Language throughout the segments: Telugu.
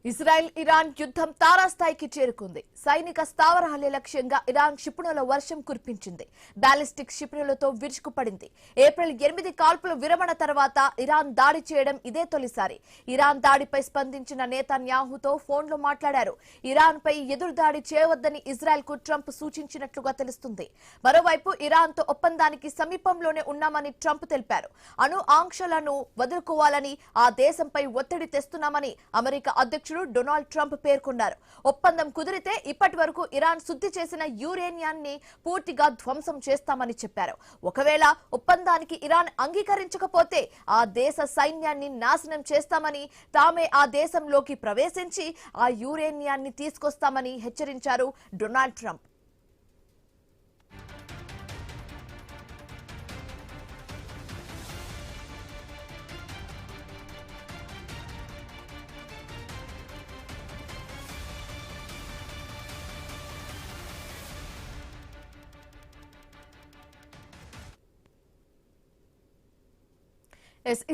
ఇజ్రాయెల్ ఇరాన్ యుద్ధం తారాస్థాయికి చేరుకుంది. సైనిక స్థావరాల లక్ష్యంగా ఇరాన్ క్షిపణుల వర్షం కురిపించింది. బాలిస్టిక్ క్షిపణులతో విరుచుకుపడింది. ఏప్రిల్ 8 కాల్పుల విరమణ తర్వాత ఇరాన్ దాడి చేయడం ఇదే తొలిసారి. ఇరాన్ దాడిపై స్పందించిన నెతన్యాహుతో ఫోన్లో మాట్లాడారు. ఇరాన్పై ఎదురుదాడి చేయవద్దని ఇజ్రాయెల్కు ట్రంప్ సూచించినట్లుగా తెలుస్తుంది. మరోవైపు ఇరాన్తో ఒప్పందానికి సమీపంలోనే ఉన్నామని ట్రంప్ తెలిపారు. అణు ఆంక్షలను వదులుకోవాలని ఆ దేశంపై ఒత్తిడి తెస్తున్నామని అమెరికా అధ్యక్షుడు డొనాల్డ్ ట్రంప్ పేర్కొన్నారు. ఒప్పందం కుదిరితే ఇప్పటి వరకు ఇరాన్ శుద్ధి చేసిన యురేనియాన్ని పూర్తిగా ధ్వంసం చేస్తామని చెప్పారు. ఒకవేళ ఒప్పందానికి ఇరాన్ అంగీకరించకపోతే ఆ దేశ సైన్యాన్ని నాశనం చేస్తామని, తామే ఆ దేశంలోకి ప్రవేశించి ఆ యురేనియాన్ని తీసుకొస్తామని హెచ్చరించారు డొనాల్డ్ ట్రంప్.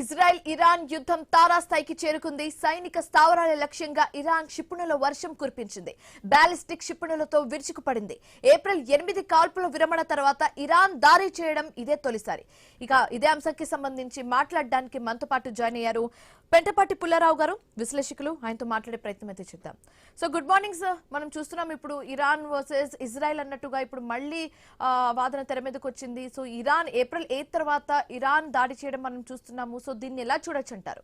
ఇజ్రాయెల్ ఇరాన్ యుద్ధం తారాస్థాయికి చేరుకుంది. సైనిక స్థావరాల లక్ష్యంగా ఇరాన్ క్షిపణుల వర్షం కురిపించింది. బాలిస్టిక్ క్షిపణులతో విరుచుకుపడింది. ఏప్రిల్ 8 కాల్పుల విరమణ తర్వాత ఇరాన్ దాడి చేయడం ఇదే తొలిసారి. ఇక ఇదే అంశానికి సంబంధించి మాట్లాడడానికి మనతో పాటు జాయిన్ అయ్యారు పెంటపాటి పుల్లారావు గారు, విశ్లేషకులు. ఆయనతో మాట్లాడే ప్రయత్నం అయితే చేద్దాం. So good morning sir. మనం చూస్తున్నాం ఇప్పుడు ఇరాన్ వర్సెస్ ఇజ్రాయెల్ అన్నట్టుగా ఇప్పుడు మళ్ళీ వాదన తెర మీదకి వచ్చింది. సో ఇరాన్ ఏప్రిల్ 8 తర్వాత ఇరాన్ దాడి చేయడం మనం చూస్తున్నాము. సో దీన్ని ఎలా చూడొచ్చు అంటారు?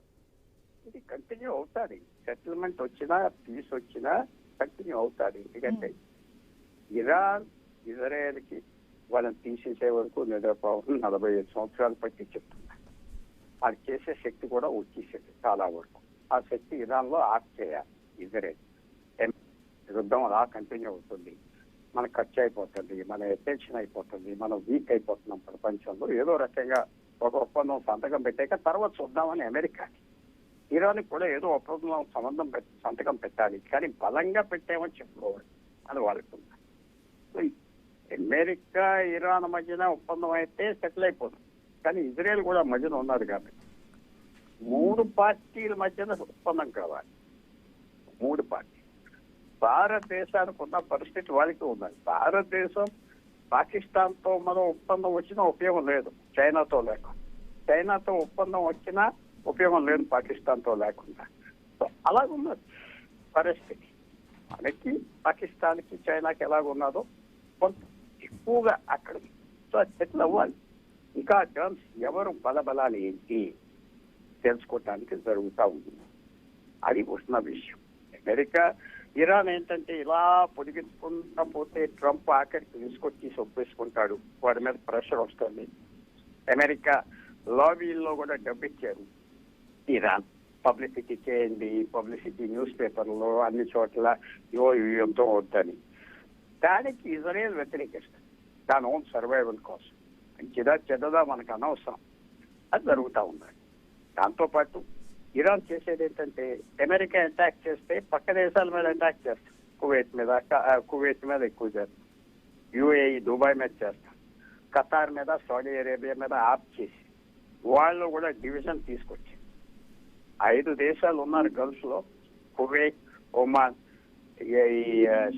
ఇది కంటిన్యూ అవుతుంది. సెటిల్మెంట్ వచ్చినా పీస్ వచ్చినా కంటిన్యూ అవుతుంది. ఎందుకంటే ఇరాన్ ఇజ్రాయెల్ కి వాళ్ళని తీసేసే వరకు నిద్రపోవడం 45 సంవత్సరాలు పట్టి చెప్తున్నారు. అది చేసే శక్తి కూడా వచ్చేసేది చాలా వరకు. ఆ శక్తి ఇరాన్ లో ఆఫ్ చేయాలి. ఇజ్రాయెల్ యుద్ధం అలా కంటిన్యూ అవుతుంది. మన ఖర్చు అయిపోతుంది, మన అటెన్షన్ అయిపోతుంది, మనం వీక్ అయిపోతున్నాం ప్రపంచంలో. ఏదో రకంగా ఒక ఒప్పందం సంతకం పెట్టాక తర్వాత చూద్దామని అమెరికాకి, ఇరాన్ కూడా ఏదో ఒప్పందం సంతకం పెట్టాలి, కానీ బలంగా పెట్టామని చెప్పుకోవాలి అని వాళ్ళకున్నారు. సో అమెరికా ఇరాన్ మధ్యన ఒప్పందం అయితే సెటిల్ అయిపోతుంది. కానీ ఇజ్రాయెల్ కూడా మధ్యన ఉన్నారు కాబట్టి 3 పార్టీల మధ్యన ఒప్పందం కావాలి. 3 పార్టీలు. భారతదేశానికి ఉన్న పరిస్థితి వాళ్ళకి ఉన్నది. భారతదేశం పాకిస్తాన్ తో మనం ఒప్పందం వచ్చినా ఉపయోగం లేదు, చైనాతో లేకుండా. చైనాతో ఒప్పందం వచ్చినా ఉపయోగం లేదు పాకిస్తాన్ తో లేకుండా. సో అలాగున్నది పరిస్థితి. మనకి పాకిస్తాన్ కి చైనాకి ఎలాగున్నదో కొంత ఎక్కువగా అక్కడ. సో సెటిల్ అవ్వాలి. ఇంకా టర్మ్స్ ఎవరు బలబలాలు ఏంటి తెలుసుకోవటానికి జరుగుతూ ఉంది. అది వస్తున్న విషయం. అమెరికా ఇరాన్ ఏంటంటే ఇలా పొడిగించుకుంటా పోతే ట్రంప్ ఆఖరికి తీసుకొచ్చి ఒప్పేసుకుంటాడు. వాడి మీద ప్రెషర్ వస్తుంది. అమెరికా లాబీల్లో కూడా డబ్బు ఇచ్చారు. ఇరాన్ పబ్లిసిటీ చేయండి, పబ్లిసిటీ న్యూస్ పేపర్లో అన్ని చోట్ల యుద్ధం వద్దని. దానికి ఇజ్రాయెల్ వ్యతిరేకిస్తుంది దాని ఓన్ సర్వైవల్ కోసం. చెడ్డదా మనకు అనవసరం. అది జరుగుతూ ఉన్నాయి. దాంతోపాటు ఇరాన్ చేసేది ఏంటంటే అమెరికా అటాక్ చేస్తే పక్క దేశాల మీద అటాక్ చేస్తారు. కువైట్ మీద ఎక్కువ చేస్తారు. యుఏఈ దుబాయ్ మీద చేస్తారు. ఖతార్ మీద, సౌదీ అరేబియా మీద ఆప్ చేసి వాళ్ళు కూడా డివిజన్ తీసుకొచ్చి 5 దేశాలు ఉన్నారు గల్ఫ్ లో. Kuwait, Oman,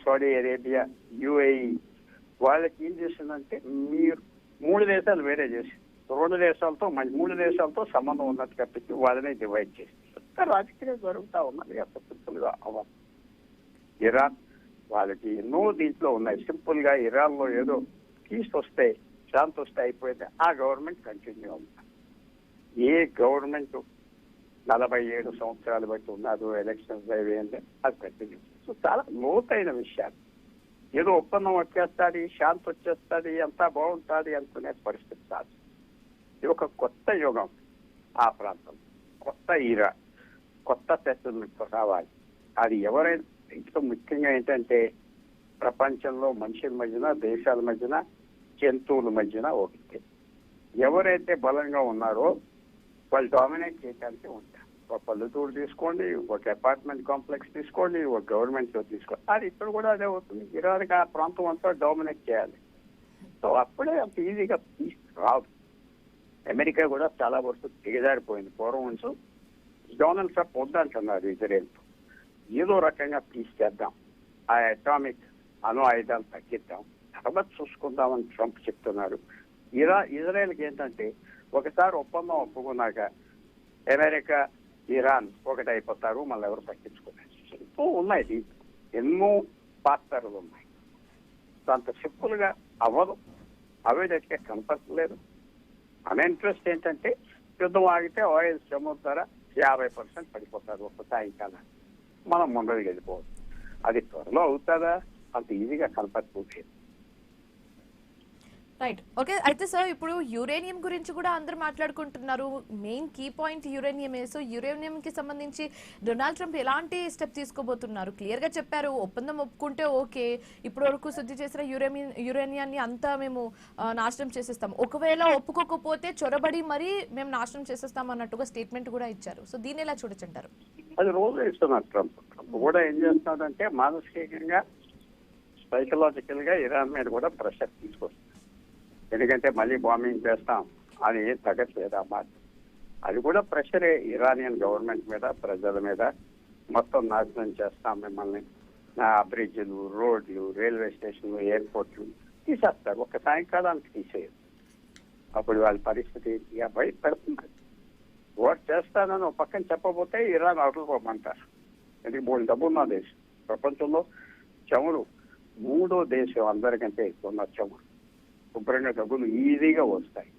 Saudi Arabia, UAE. వాళ్ళకి ఏం చేసిందంటే మీరు 3 దేశాలు వేరే చేసి 2 దేశాలతో 3 దేశాలతో సంబంధం ఉన్నట్టు తప్పించి వాళ్ళని డివైడ్ చేసి రాజకీయాలు జరుగుతూ ఉన్నది. అంత సింపుల్ గా అవ్వాలి. ఇరాన్ వాళ్ళకి ఎన్నో దీంట్లో ఉన్నాయి. సింపుల్ గా ఇరాన్ లో ఏదో పీస్ వస్తే, శాంతి వస్తే అయిపోయింది. ఆ గవర్నమెంట్ కంటిన్యూ అవుతుంది. ఏ గవర్నమెంట్ 47 సంవత్సరాలు బట్టి ఉన్నారు, ఎలక్షన్స్ అయ్యేది, అది కంటిన్యూ. సో చాలా లోతైన విషయాలు. ఏదో ఒప్పందం వచ్చేస్తుంది, శాంతి వచ్చేస్తుంది, అంతా బాగుంటుంది అనుకునే పరిస్థితి కాదు. ఇది ఒక కొత్త యుగం. ఆ ప్రాంతం కొత్త ఈరా, కొత్త సెటిల్మెంట్ రావాలి. అది ఎవరైనా ఇంట్లో ముఖ్యంగా ఏంటంటే ప్రపంచంలో మనుషుల మధ్యన, దేశాల మధ్యన, జంతువుల మధ్యన ఒకటి. ఎవరైతే బలంగా ఉన్నారో వాళ్ళు డామినేట్ చేయడానికి ఉంటారు. ఒక పల్లెటూరు తీసుకోండి, ఒక అపార్ట్మెంట్ కాంప్లెక్స్ తీసుకోండి, ఒక గవర్నమెంట్ లో తీసుకోండి. అది ఇక్కడ కూడా అదే అవుతుంది. ఇరాన్కి ఆ ప్రాంతం అంతా డామినేట్ చేయాలి. సో అప్పుడే అంత ఈజీగా రాదు. అమెరికా కూడా చాలా వరకు దిగజారిపోయింది. పూర్వం నుంచి డొనాల్డ్ ట్రంప్ వద్దంటున్నారు ఇజ్రాయెల్తో. ఏదో రకంగా పీస్ చేద్దాం, ఆ అటామిక్ అణు ఆయుధాలు తగ్గిద్దాం, తర్వాత చూసుకుందామని ట్రంప్ చెప్తున్నారు. ఇజ్రాయెల్కి ఏంటంటే ఒకసారి ఒప్పందం ఒప్పుకున్నాక అమెరికా ఇరాన్ ఒకటైపోతారు, మళ్ళీ ఎవరు పట్టించుకోలేదు. ఎంతో ఉన్నాయి, ఎన్నో పాత్రలు ఉన్నాయి. అంత సింపుల్ గా అవ్వదు, అవేదైతే కనపడలేదు. మన ఇంట్రెస్ట్ ఏంటంటే యుద్ధం ఆగితే ఆయిల్ చమురు ధర 50% పడిపోతారు ఒక సాయంకాలం, మనం ముందరికి వెళ్ళిపోవచ్చు. అది త్వరలో అవుతుందా? అంత ఈజీగా కనపడలేదు. Right, okay. అయితే సార్ ఇప్పుడు యురేనియం గురించి కూడా అందరూ మాట్లాడుకుంటున్నారు. మెయిన్ కీ పాయింట్ యురేనియమే. సో యురేనియం కి సంబంధించి డొనాల్డ్ ట్రంప్ ఎలాంటి స్టెప్ తీసుకోబోతున్నారు? క్లియర్ గా చెప్పారు, ఒప్పందం ఒప్పుకుంటే ఓకే, ఇప్పటి వరకు శుద్ధి చేసిన యురేనియాన్ని అంతా మేము నాశనం చేసేస్తాం, ఒకవేళ ఒప్పుకోకపోతే చొరబడి మరీ మేము నాశనం చేసేస్తాం అన్నట్టుగా స్టేట్మెంట్ కూడా ఇచ్చారు. సో దీన్ని ఎలా చూడొచ్చంటారు? అది రోజు ఇస్తున్నారు ట్రంప్. ట్రంప్ కూడా ఏం చేస్తున్నాడంటే మానసికంగా, సైకలాజికల్ గా ఇరాన్ మీద కూడా ప్రెషర్ తీసుకొస్తుంది. ఎందుకంటే మళ్ళీ బాంబింగ్ చేస్తాం అని ఏం తగ్గట్లేదు అన్నమాట. అది కూడా ప్రెషరే ఇరానియన్ గవర్నమెంట్ మీద, ప్రజల మీద. మొత్తం నాశనం చేస్తాం మిమ్మల్ని, బ్రిడ్జ్లు, రోడ్లు, రైల్వే స్టేషన్లు, ఎయిర్పోర్ట్లు తీసేస్తారు. ఒక సాయంకాలానికి తీసేయదు. అప్పుడు వాళ్ళ పరిస్థితి భయపెడుతున్నారు. ఓట్ చేస్తానని ఒక పక్కన చెప్పబోతే ఇరాన్ అవతలుకోమంటారు. ఎందుకు? మూడు డబ్బున్న దేశం ప్రపంచంలో. చమురు 3వ దేశం అందరికంటే ఎక్కువ ఉన్న చమురు. శుభ్రంగా డబ్బులు ఈజీగా వస్తాయి.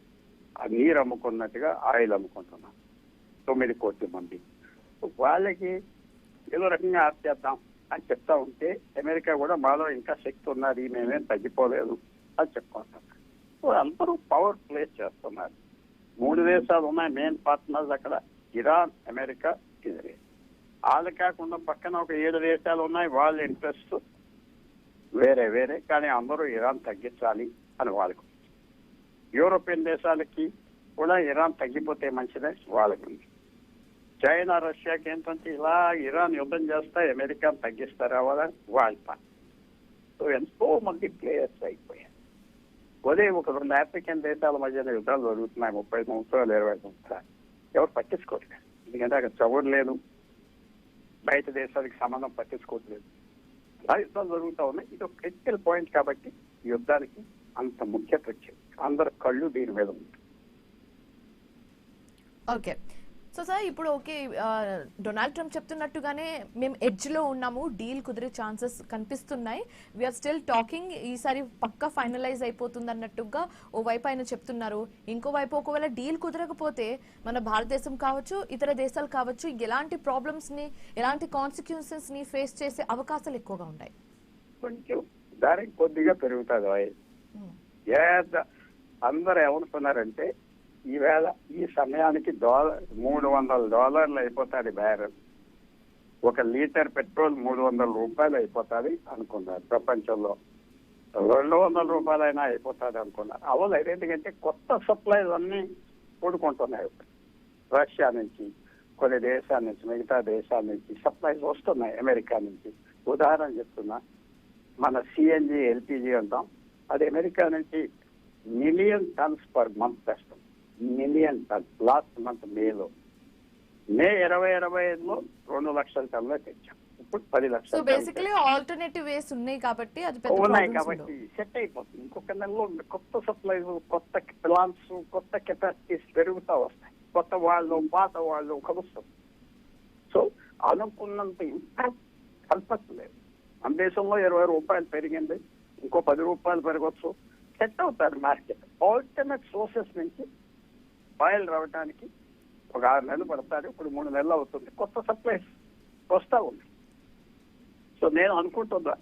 ఆ నీరు అమ్ముకున్నట్టుగా ఆయిల్ అమ్ముకుంటున్నాం 9 కోట్ల మంది. వాళ్ళకి ఏదో రకంగా ఆప్ చేద్దాం అని చెప్తా ఉంటే అమెరికా కూడా మాలో ఇంకా శక్తి ఉన్నది, మేమేం తగ్గిపోలేదు అని చెప్పుకుంటున్నారు. అందరూ పవర్ ప్లేస్ చేస్తున్నారు. 3 దేశాలు ఉన్నాయి మెయిన్ పార్ట్నర్స్ అక్కడ, ఇరాన్, అమెరికా, ఇజ్రాయెల్. వాళ్ళు కాకుండా పక్కన ఒక 7 దేశాలు ఉన్నాయి, వాళ్ళ ఇంట్రెస్ట్ వేరే వేరే. కానీ అందరూ ఇరాన్ తగ్గించాలి అని వాళ్ళకు. యూరోపియన్ దేశాలకి కూడా ఇరాన్ తగ్గిపోతే మంచిదే వాళ్ళకి. చైనా, రష్యాకి ఏంటంటే ఇలా ఇరాన్ యుద్ధం చేస్తా అమెరికాను తగ్గిస్తారా వాళ్ళ పని. సో ఎంతో మంది ప్లేయర్స్ అయిపోయారు. అదే ఒక 2 ఆఫ్రికన్ దేశాల మధ్య యుద్ధాలు జరుగుతున్నాయి 30 సంవత్సరాలు 20 సంవత్సరాలు. ఎవరు పట్టించుకోవట్లేదు. ఎందుకంటే అక్కడ చవుడు లేదు, బయట దేశాలకు సంబంధం పట్టించుకోవట్లేదు. అలా యుద్ధాలు జరుగుతూ ఉన్నాయి. ఇది ఒక క్రిటికల్ పాయింట్ కాబట్టి యుద్ధానికి అంత ముఖ్యత వచ్చింది. అందరు కళ్ళు దీని మీద ఉంది. ఓకే. సో సార్ ఇప్పుడు ఓకే, డొనాల్డ్ ట్రంప్ చెప్తున్నట్టుగానే మేము ఎడ్జ్ లో ఉన్నాము, డీల్ కుదిరే ఛాన్సెస్ కనిపిస్తున్నాయి, వీఆర్ స్టిల్ టాకింగ్, ఈసారి పక్కా ఫైనలైజ్ అయిపోతుంది అన్నట్టుగా ఓ వైపు ఆయన చెప్తున్నారు. ఇంకోవైపు ఒకవేళ డీల్ కుదరకపోతే మన భారతదేశం కావచ్చు, ఇతర దేశాలు కావచ్చు, ఎలాంటి ప్రాబ్లమ్స్ ని, ఎలాంటి కాన్సిక్వెన్సెస్ ని ఫేస్ చేసే అవకాశాలు ఎక్కువగా ఉన్నాయి? కొంచెం దానికి కొద్దిగా పెరుగుతుంది. అందరు ఏమనుకున్నారంటే ఈవేళ ఈ సమయానికి $300 అయిపోతుంది బ్యారెల్. 1 లీటర్ పెట్రోల్ $300 అయిపోతుంది అనుకున్నారు. ప్రపంచంలో $200 అయినా అయిపోతుంది అనుకున్నారు. అవ్వలేదు. ఎందుకంటే కొత్త సప్లైస్ అన్ని కూడుకుంటున్నాయి. రష్యా నుంచి, కొన్ని దేశాల నుంచి, మిగతా దేశాల నుంచి సప్లైస్ వస్తున్నాయి, అమెరికా నుంచి. ఉదాహరణ చెప్తున్నా, మన సిఎన్జి, ఎల్పిజి అంటాం, అది అమెరికా నుంచి 1 మిలియన్ టన్స్ పర్ మంత్ తెస్తాం. 1 million tons. Last month May 2025లో 2 లక్షల టన్నులు తెచ్చాం. ఇప్పుడు 10 లక్షలు. సో బేసికలీ ఆల్టర్నేటివ్ వేస్ ఉన్నాయి కాబట్టి అది పెద్ద ఉన్నాయి కాబట్టి సెట్ అయిపోతుంది. ఇంకొక నెలలో కొత్త సప్లైస్, కొత్త ప్లాంట్స్, కొత్త కెపాసిటీస్ పెరుగుతూ వస్తాయి. కొత్త వాళ్ళు, పాత వాళ్ళు కలుస్తారు. సో అనుకున్నంత ఇంపాక్ట్ కల్పట్లేదు. మన దేశంలో ₹20 పెరిగింది, ఇంకో ₹10 పెరగచ్చు. సెట్ అవుతారు మార్కెట్. ఆల్టర్నేట్ సోర్సెస్ నుంచి ఆయిల్ రావడానికి ఒక 6 నెలలు పడతారు. ఇప్పుడు 3 నెలలు అవుతుంది. కొత్త సప్లైస్ వస్తూ ఉంది. సో నేను అనుకుంటున్నా,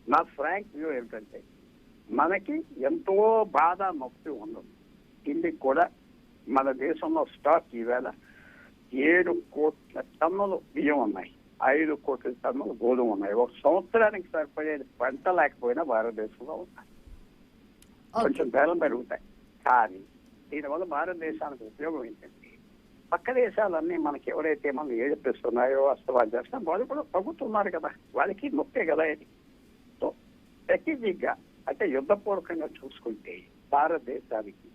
నా ఫ్రాంక్ వ్యూ ఏమిటంటే, మనకి ఎంతో బాధ, నొప్పి ఉండదు. ఇందుకు కూడా మన దేశంలో స్టాక్ ఈవేళ 7 కోట్ల టన్నులు బియ్యం ఉన్నాయి, 5 కోట్ల టన్నులు గోధుమ ఉన్నాయి. ఒక సంవత్సరానికి సరిపడే పంట లేకపోయినా భారతదేశంలో ఉన్నాయి. కొంచెం ధరలు పెరుగుతాయి. కానీ దీనివల్ల భారతదేశానికి ఉపయోగం ఏంటంటే, పక్క దేశాలన్నీ మనకి ఎవరైతే మనం ఏడిపిస్తున్నాయో, అస్తవాలు చేస్తున్నాం, వాళ్ళు కూడా తగ్గుతున్నారు కదా, వాళ్ళకి నొప్పే కదా ఇది. సో స్ట్రాటజిక్ గా, అంటే యుద్ధపూర్వకంగా చూసుకుంటే భారతదేశానికి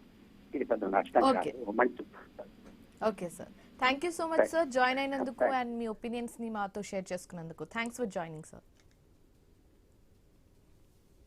ఇది పెద్ద నష్టం కాదు, మంచి. Okay sir. Thank you so much sir, join అయినందుకు అండ్ మీ ఒపీనియన్స్ ని మాతో షేర్ చేసుకున్నందుకు. Thanks for joining sir.